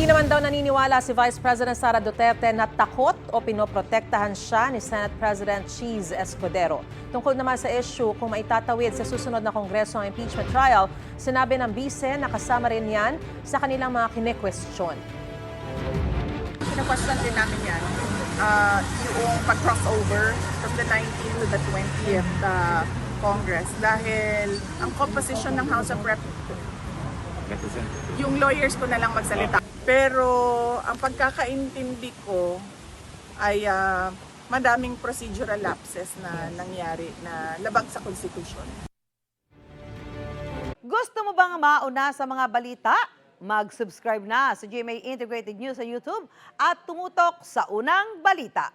naman daw naniniwala si Vice President Sara Duterte na takot o pinoprotektahan siya ni Senate President Cheese Escudero. Tungkol naman sa issue kung maitatawid sa susunod na Kongreso ang impeachment trial, sinabi ng Bise na kasama rin yan sa kanilang mga kine-question. Kina-question din namin yan, yung pag-crossover from the 19th to the 20th Congress dahil ang composition ng House of Rep, yung lawyers ko na lang magsalita. Pero ang pagkakaintindi ko ay madaming procedural lapses na nangyari na labag sa Constitution. Gusto mo bang mauna sa mga balita? Mag-subscribe na sa GMA Integrated News sa YouTube at tumutok sa unang balita.